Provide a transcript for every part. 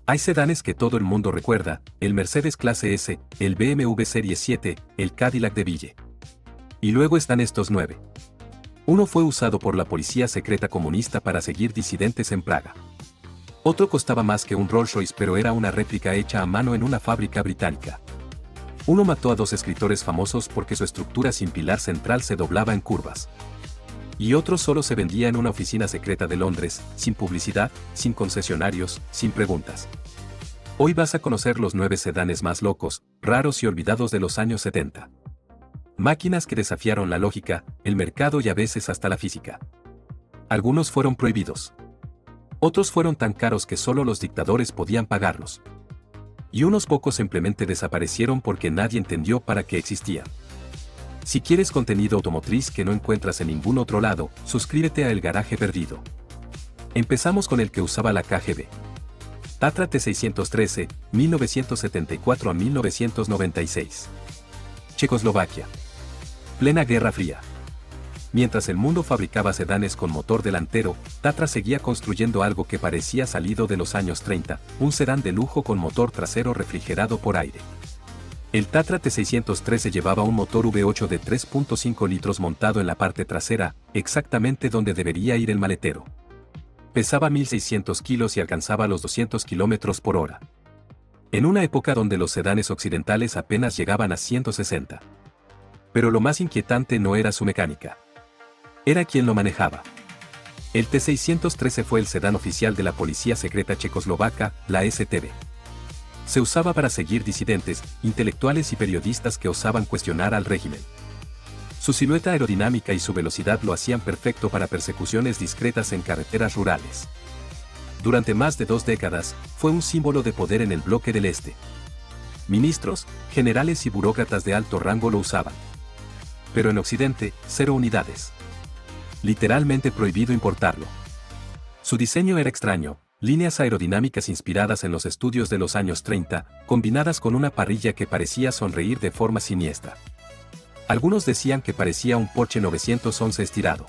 Hay sedanes que todo el mundo recuerda, el Mercedes Clase S, el BMW Serie 7, el Cadillac de Ville. Y luego están estos 9. Uno fue usado por la policía secreta comunista para seguir disidentes en Praga. Otro costaba más que un Rolls-Royce, pero era una réplica hecha a mano en una fábrica británica. Uno mató a 2 escritores famosos porque su estructura sin pilar central se doblaba en curvas. Y otro solo se vendía en una oficina secreta de Londres, sin publicidad, sin concesionarios, sin preguntas. Hoy vas a conocer los 9 sedanes más locos, raros y olvidados de los años 70. Máquinas que desafiaron la lógica, el mercado y a veces hasta la física. Algunos fueron prohibidos. Otros fueron tan caros que solo los dictadores podían pagarlos. Y unos pocos simplemente desaparecieron porque nadie entendió para qué existían. Si quieres contenido automotriz que no encuentras en ningún otro lado, suscríbete a El Garaje Perdido. Empezamos con el que usaba la KGB. Tatra T613, 1974 a 1996. Checoslovaquia. Plena Guerra Fría. Mientras el mundo fabricaba sedanes con motor delantero, Tatra seguía construyendo algo que parecía salido de los años 30, un sedán de lujo con motor trasero refrigerado por aire. El Tatra T613 llevaba un motor V8 de 3.5 litros montado en la parte trasera, exactamente donde debería ir el maletero. Pesaba 1.600 kilos y alcanzaba los 200 kilómetros por hora. En una época donde los sedanes occidentales apenas llegaban a 160. Pero lo más inquietante no era su mecánica. Era quien lo manejaba. El T613 fue el sedán oficial de la policía secreta checoslovaca, la STB. Se usaba para seguir disidentes, intelectuales y periodistas que osaban cuestionar al régimen. Su silueta aerodinámica y su velocidad lo hacían perfecto para persecuciones discretas en carreteras rurales. Durante más de 2 décadas, fue un símbolo de poder en el bloque del Este. Ministros, generales y burócratas de alto rango lo usaban. Pero en Occidente, 0 unidades. Literalmente prohibido importarlo. Su diseño era extraño. Líneas aerodinámicas inspiradas en los estudios de los años 30, combinadas con una parrilla que parecía sonreír de forma siniestra. Algunos decían que parecía un Porsche 911 estirado.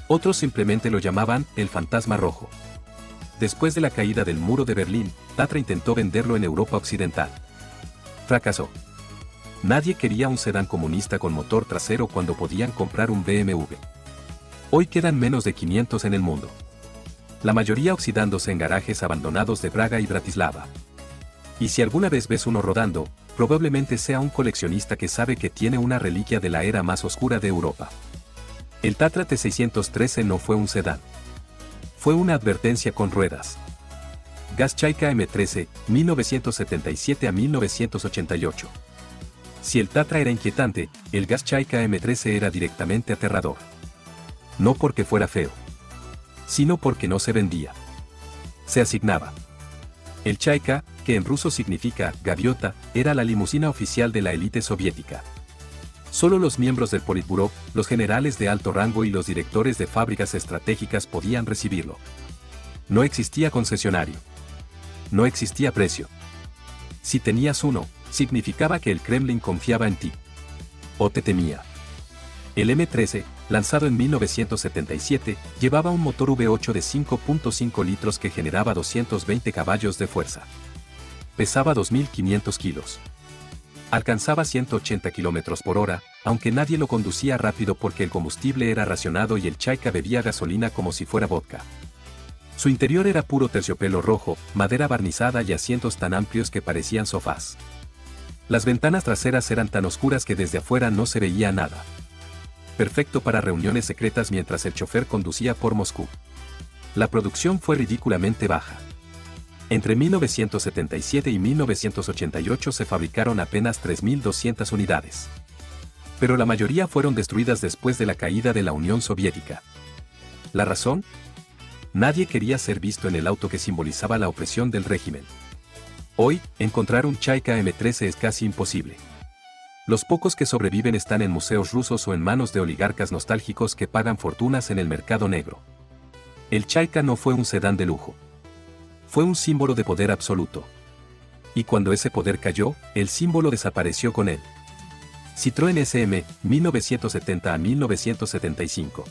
Otros simplemente lo llamaban el fantasma rojo. Después de la caída del muro de Berlín, Tatra intentó venderlo en Europa Occidental. Fracasó. Nadie quería un sedán comunista con motor trasero cuando podían comprar un BMW. Hoy quedan menos de 500 en el mundo. La mayoría oxidándose en garajes abandonados de Praga y Bratislava. Y si alguna vez ves uno rodando, probablemente sea un coleccionista que sabe que tiene una reliquia de la era más oscura de Europa. El Tatra T613 no fue un sedán. Fue una advertencia con ruedas. Gazchaika M13, 1977 a 1988. Si el Tatra era inquietante, el Gazchaika M13 era directamente aterrador. No porque fuera feo, sino porque no se vendía. Se asignaba. El Chaika, que en ruso significa gaviota, era la limusina oficial de la élite soviética. Solo los miembros del Politburó, los generales de alto rango y los directores de fábricas estratégicas podían recibirlo. No existía concesionario. No existía precio. Si tenías uno, significaba que el Kremlin confiaba en ti. O te temía. El M13, lanzado en 1977, llevaba un motor V8 de 5.5 litros que generaba 220 caballos de fuerza. Pesaba 2.500 kilos. Alcanzaba 180 kilómetros por hora, aunque nadie lo conducía rápido porque el combustible era racionado y el Chaika bebía gasolina como si fuera vodka. Su interior era puro terciopelo rojo, madera barnizada y asientos tan amplios que parecían sofás. Las ventanas traseras eran tan oscuras que desde afuera no se veía nada. Perfecto para reuniones secretas mientras el chofer conducía por Moscú. La producción fue ridículamente baja. Entre 1977 y 1988 se fabricaron apenas 3.200 unidades. Pero la mayoría fueron destruidas después de la caída de la Unión Soviética. ¿La razón? Nadie quería ser visto en el auto que simbolizaba la opresión del régimen. Hoy, encontrar un Chaika M13 es casi imposible. Los pocos que sobreviven están en museos rusos o en manos de oligarcas nostálgicos que pagan fortunas en el mercado negro. El Chaika no fue un sedán de lujo. Fue un símbolo de poder absoluto. Y cuando ese poder cayó, el símbolo desapareció con él. Citroën SM, 1970 a 1975.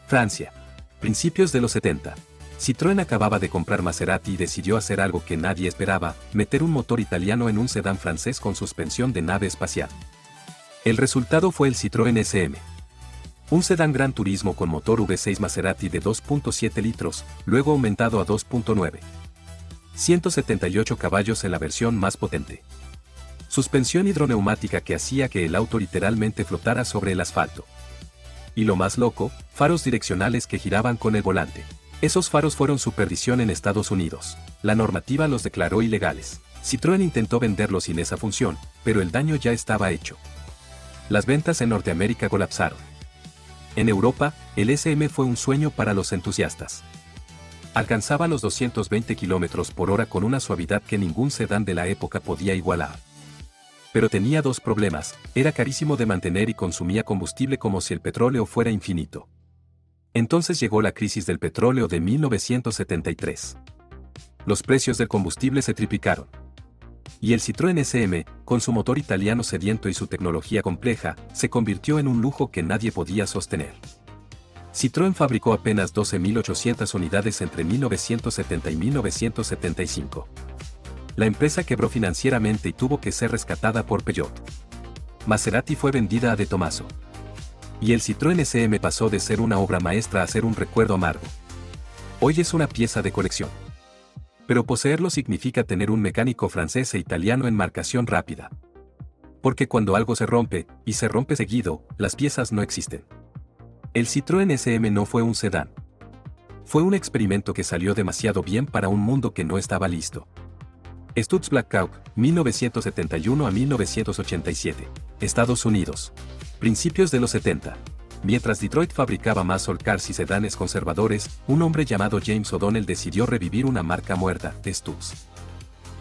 Francia. Principios de los 70. Citroën acababa de comprar Maserati y decidió hacer algo que nadie esperaba, meter un motor italiano en un sedán francés con suspensión de nave espacial. El resultado fue el Citroën SM. Un sedán Gran Turismo con motor V6 Maserati de 2.7 litros, luego aumentado a 2.9. 178 caballos en la versión más potente. Suspensión hidroneumática que hacía que el auto literalmente flotara sobre el asfalto. Y lo más loco, faros direccionales que giraban con el volante. Esos faros fueron su perdición en Estados Unidos. La normativa los declaró ilegales. Citroën intentó venderlos sin esa función, pero el daño ya estaba hecho. Las ventas en Norteamérica colapsaron. En Europa, el SM fue un sueño para los entusiastas. Alcanzaba los 220 km por hora con una suavidad que ningún sedán de la época podía igualar. Pero tenía dos problemas: era carísimo de mantener y consumía combustible como si el petróleo fuera infinito. Entonces llegó la crisis del petróleo de 1973. Los precios del combustible se triplicaron. Y el Citroën SM, con su motor italiano sediento y su tecnología compleja, se convirtió en un lujo que nadie podía sostener. Citroën fabricó apenas 12.800 unidades entre 1970 y 1975. La empresa quebró financieramente y tuvo que ser rescatada por Peugeot. Maserati fue vendida a De Tomaso. Y el Citroën SM pasó de ser una obra maestra a ser un recuerdo amargo. Hoy es una pieza de colección. Pero poseerlo significa tener un mecánico francés e italiano en marcación rápida. Porque cuando algo se rompe, y se rompe seguido, las piezas no existen. El Citroën SM no fue un sedán. Fue un experimento que salió demasiado bien para un mundo que no estaba listo. Stutz Black Hawk, 1971 a 1987. Estados Unidos. Principios de los 70. Mientras Detroit fabricaba muscle cars y sedanes conservadores, un hombre llamado James O'Donnell decidió revivir una marca muerta, Stutz.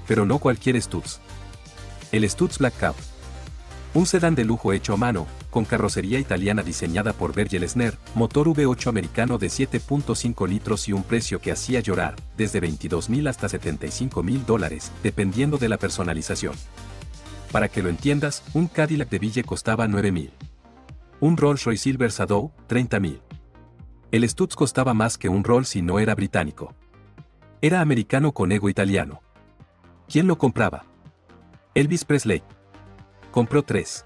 Pero no cualquier Stutz. El Stutz Black Hawk. Un sedán de lujo hecho a mano, con carrocería italiana diseñada por Berger Lesner, motor V8 americano de 7.5 litros y un precio que hacía llorar, desde $22,000 hasta $75,000, dependiendo de la personalización. Para que lo entiendas, un Cadillac DeVille costaba $9,000. Un Rolls-Royce Silver Shadow, $30,000. El Stutz costaba más que un Rolls y no era británico. Era americano con ego italiano. ¿Quién lo compraba? Elvis Presley. Compró 3.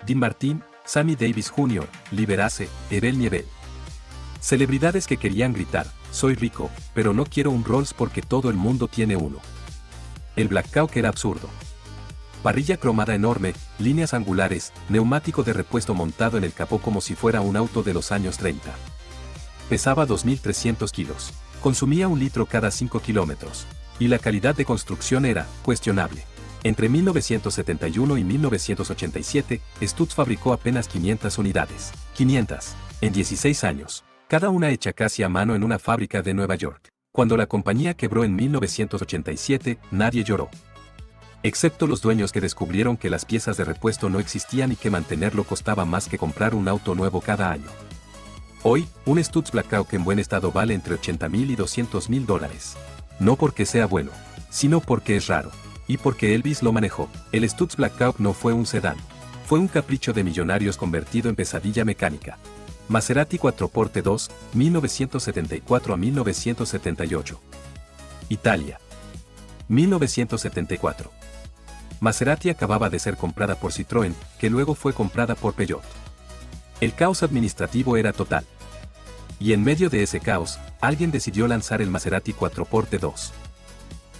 Dean Martin, Sammy Davis Jr., Liberace, Evel Knievel. Celebridades que querían gritar: soy rico, pero no quiero un Rolls porque todo el mundo tiene uno. El Black Hawk era absurdo. Parrilla cromada enorme, líneas angulares, neumático de repuesto montado en el capó como si fuera un auto de los años 30. Pesaba 2.300 kilos. Consumía 1 litro cada 5 kilómetros. Y la calidad de construcción era cuestionable. Entre 1971 y 1987, Stutz fabricó apenas 500 unidades. 500. En 16 años. Cada una hecha casi a mano en una fábrica de Nueva York. Cuando la compañía quebró en 1987, nadie lloró. Excepto los dueños que descubrieron que las piezas de repuesto no existían y que mantenerlo costaba más que comprar un auto nuevo cada año. Hoy, un Stutz Black Hawk en buen estado vale entre $80,000 y $200,000. No porque sea bueno, sino porque es raro. Y porque Elvis lo manejó. El Stutz Black Hawk no fue un sedán. Fue un capricho de millonarios convertido en pesadilla mecánica. Maserati 4x2, 1974 a 1978. Italia. 1974. Maserati acababa de ser comprada por Citroën, que luego fue comprada por Peugeot. El caos administrativo era total. Y en medio de ese caos, alguien decidió lanzar el Maserati 4x2.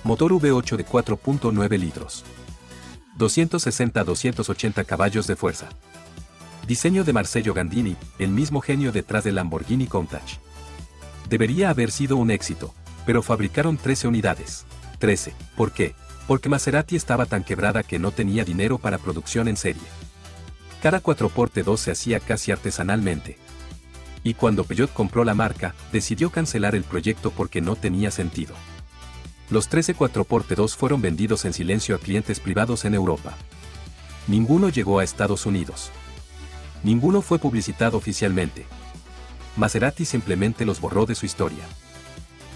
Motor V8 de 4.9 litros. 260 a 280 caballos de fuerza. Diseño de Marcello Gandini, el mismo genio detrás del Lamborghini Countach. Debería haber sido un éxito, pero fabricaron 13 unidades. 13. ¿Por qué? Porque Maserati estaba tan quebrada que no tenía dinero para producción en serie. Cada 4x2 se hacía casi artesanalmente. Y cuando Peugeot compró la marca, decidió cancelar el proyecto porque no tenía sentido. Los 13 4x2 fueron vendidos en silencio a clientes privados en Europa. Ninguno llegó a Estados Unidos. Ninguno fue publicitado oficialmente. Maserati simplemente los borró de su historia.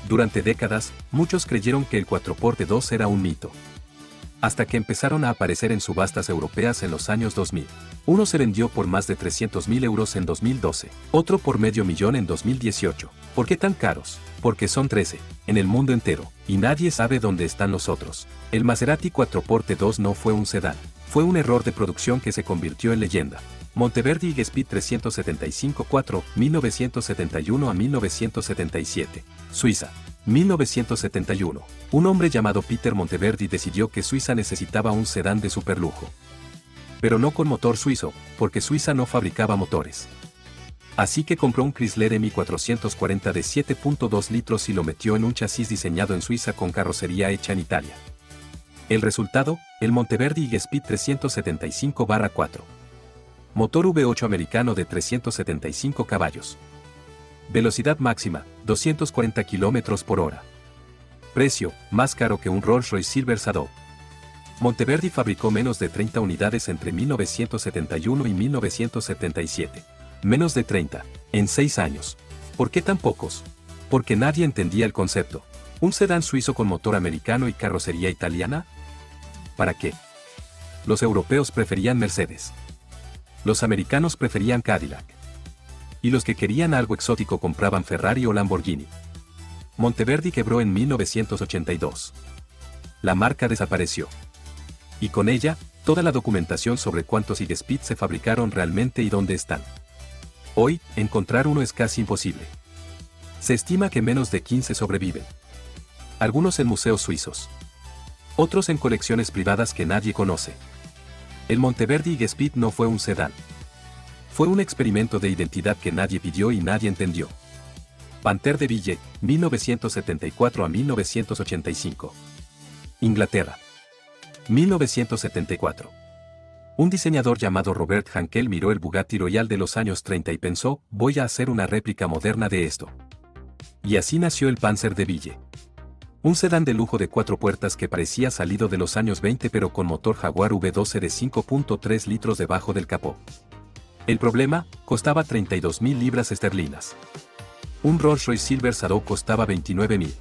Durante décadas, muchos creyeron que el 4x2 era un mito. hasta que empezaron a aparecer en subastas europeas en los años 2000. Uno se vendió por más de 300.000 euros en 2012, otro por $500.000 en 2018. ¿Por qué tan caros? Porque son 13, en el mundo entero, y nadie sabe dónde están los otros. El Maserati Quattroporte 2 no fue un sedán, fue un error de producción que se convirtió en leyenda. Monteverdi Y-Speed 375 4, 1971 a 1977, Suiza. 1971. Un hombre llamado Peter Monteverdi decidió que Suiza necesitaba un sedán de superlujo. Pero no con motor suizo, porque Suiza no fabricaba motores. Así que compró un Chrysler Mi440 de 7.2 litros y lo metió en un chasis diseñado en Suiza con carrocería hecha en Italia. El resultado, el Monteverdi Y-Speed 375/4. Motor V8 americano de 375 caballos. Velocidad máxima, 240 km por hora. Precio, más caro que un Rolls-Royce Silver Shadow. Monteverdi fabricó menos de 30 unidades entre 1971 y 1977. Menos de 30, en 6 años. ¿Por qué tan pocos? Porque nadie entendía el concepto. ¿Un sedán suizo con motor americano y carrocería italiana? ¿Para qué? Los europeos preferían Mercedes. Los americanos preferían Cadillac. Y los que querían algo exótico compraban Ferrari o Lamborghini. Monteverdi quebró en 1982. La marca desapareció. Y con ella, toda la documentación sobre cuántos Y-Speed se fabricaron realmente y dónde están. Hoy, encontrar uno es casi imposible. Se estima que menos de 15 sobreviven. Algunos en museos suizos. Otros en colecciones privadas que nadie conoce. El Monteverdi Y-Speed no fue un sedán. Fue un experimento de identidad que nadie pidió y nadie entendió. Panther de Ville, 1974 a 1985. Inglaterra. 1974. Un diseñador llamado Robert Hankel miró el Bugatti Royale de los años 30 y pensó, voy a hacer una réplica moderna de esto. Y así nació el Panzer de Ville. Un sedán de lujo de 4 puertas que parecía salido de los años 20 pero con motor Jaguar V12 de 5.3 litros debajo del capó. El problema, costaba 32.000 libras esterlinas. Un Rolls-Royce Silver Shadow costaba 29.000.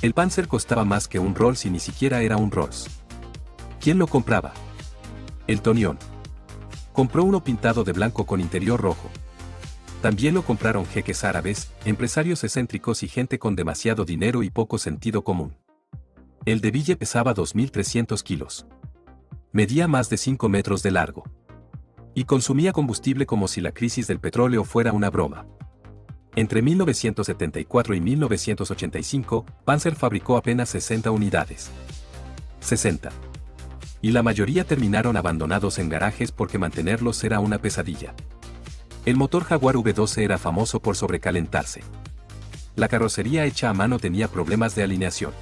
El Panzer costaba más que un Rolls y ni siquiera era un Rolls. ¿Quién lo compraba? Elton John. Compró uno pintado de blanco con interior rojo. También lo compraron jeques árabes, empresarios excéntricos y gente con demasiado dinero y poco sentido común. El de Ville pesaba 2.300 kilos. Medía más de 5 metros de largo. Y consumía combustible como si la crisis del petróleo fuera una broma. Entre 1974 y 1985, Panzer fabricó apenas 60 unidades. 60. Y la mayoría terminaron abandonados en garajes porque mantenerlos era una pesadilla. El motor Jaguar V12 era famoso por sobrecalentarse. La carrocería hecha a mano tenía problemas de alineación.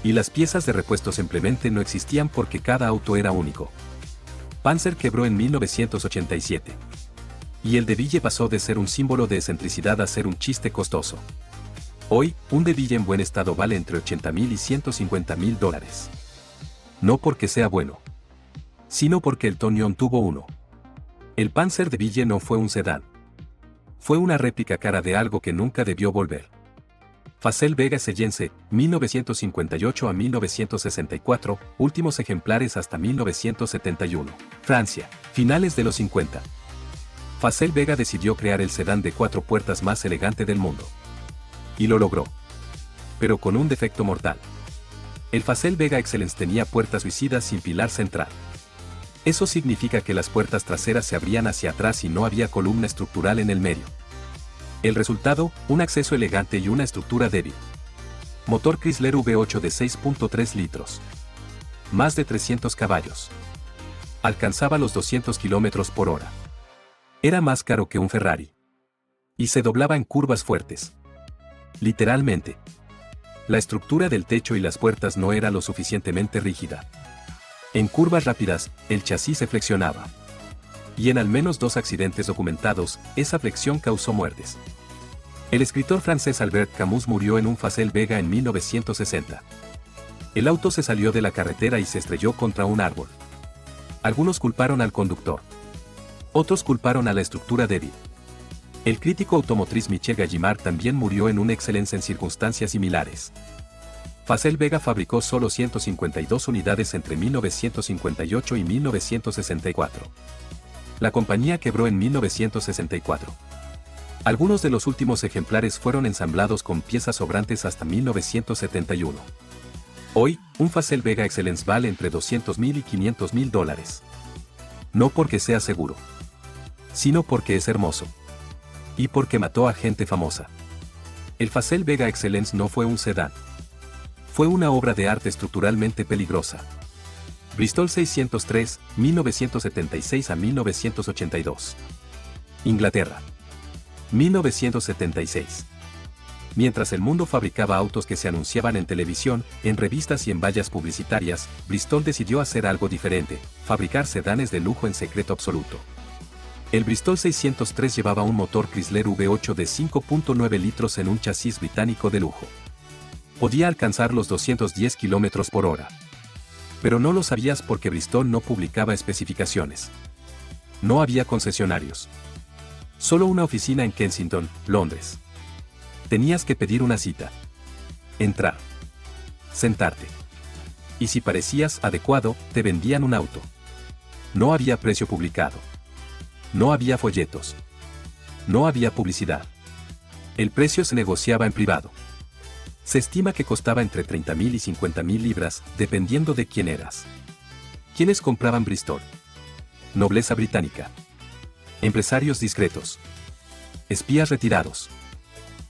Y las piezas de repuesto simplemente no existían porque cada auto era único. Panzer quebró en 1987. Y el de Ville pasó de ser un símbolo de excentricidad a ser un chiste costoso. Hoy, un de Ville en buen estado vale entre $80.000 y $150.000. No porque sea bueno, sino porque Elton John tuvo uno. El Panzer de Ville no fue un sedán. Fue una réplica cara de algo que nunca debió volver. Facel Vega Seyense, 1958 a 1964, últimos ejemplares hasta 1971. Francia, finales de los 50. Facel Vega decidió crear el sedán de 4 puertas más elegante del mundo. Y lo logró. Pero con un defecto mortal. El Facel Vega Excellence tenía puertas suicidas sin pilar central. Eso significa que las puertas traseras se abrían hacia atrás y no había columna estructural en el medio. El resultado, un acceso elegante y una estructura débil. Motor Chrysler V8 de 6.3 litros. Más de 300 caballos. Alcanzaba los 200 km por hora. Era más caro que un Ferrari. Y se doblaba en curvas fuertes. Literalmente. La estructura del techo y las puertas no era lo suficientemente rígida. En curvas rápidas, el chasis se flexionaba. Y en al menos 2 accidentes documentados, esa flexión causó muertes. El escritor francés Albert Camus murió en un Facel Vega en 1960. El auto se salió de la carretera y se estrelló contra un árbol. Algunos culparon al conductor. Otros culparon a la estructura débil. El crítico automotriz Michel Gallimard también murió en un Excellence en circunstancias similares. Facel Vega fabricó solo 152 unidades entre 1958 y 1964. La compañía quebró en 1964. Algunos de los últimos ejemplares fueron ensamblados con piezas sobrantes hasta 1971. Hoy, un Facel Vega Excellence vale entre $200,000 y $500,000. No porque sea seguro, sino porque es hermoso. Y porque mató a gente famosa. El Facel Vega Excellence no fue un sedán. Fue una obra de arte estructuralmente peligrosa. Bristol 603, 1976 a 1982. Inglaterra. 1976. Mientras el mundo fabricaba autos que se anunciaban en televisión, en revistas y en vallas publicitarias, Bristol decidió hacer algo diferente, fabricar sedanes de lujo en secreto absoluto. El Bristol 603 llevaba un motor Chrysler V8 de 5.9 litros en un chasis británico de lujo. Podía alcanzar los 210 km por hora. Pero no lo sabías porque Bristol no publicaba especificaciones. No había concesionarios. Solo una oficina en Kensington, Londres. Tenías que pedir una cita. Entrar. Sentarte. Y si parecías adecuado, te vendían un auto. No había precio publicado. No había folletos. No había publicidad. El precio se negociaba en privado. Se estima que costaba entre 30,000 y 50,000 libras, dependiendo de quién eras. ¿Quiénes compraban Bristol? Nobleza británica. Empresarios discretos. Espías retirados.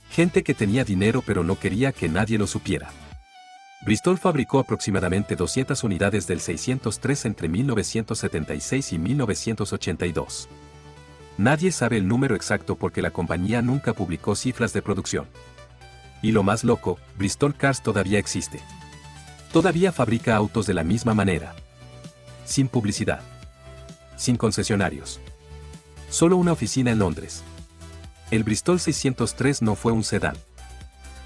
Gente que tenía dinero pero no quería que nadie lo supiera. Bristol fabricó aproximadamente 200 unidades del 603 entre 1976 y 1982. Nadie sabe el número exacto porque la compañía nunca publicó cifras de producción. Y lo más loco, Bristol Cars todavía existe. Todavía fabrica autos de la misma manera. Sin publicidad. Sin concesionarios. Solo una oficina en Londres. El Bristol 603 no fue un sedán.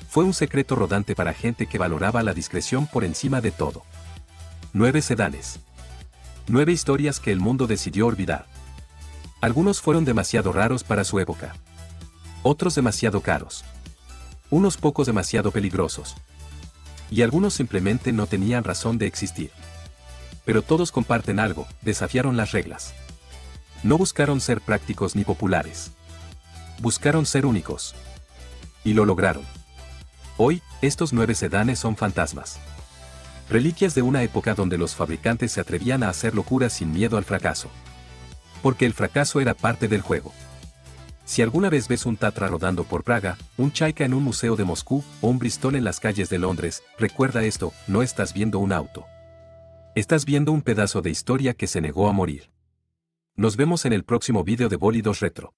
Fue un secreto rodante para gente que valoraba la discreción por encima de todo. 9 sedanes. 9 historias que el mundo decidió olvidar. Algunos fueron demasiado raros para su época. Otros demasiado caros. Unos pocos demasiado peligrosos. Y algunos simplemente no tenían razón de existir. Pero todos comparten algo, desafiaron las reglas. No buscaron ser prácticos ni populares. Buscaron ser únicos. Y lo lograron. Hoy, estos 9 sedanes son fantasmas. Reliquias de una época donde los fabricantes se atrevían a hacer locuras sin miedo al fracaso. Porque el fracaso era parte del juego. Si alguna vez ves un Tatra rodando por Praga, un Chaika en un museo de Moscú o un Bristol en las calles de Londres, recuerda esto, no estás viendo un auto. Estás viendo un pedazo de historia que se negó a morir. Nos vemos en el próximo vídeo de Bólidos Retro.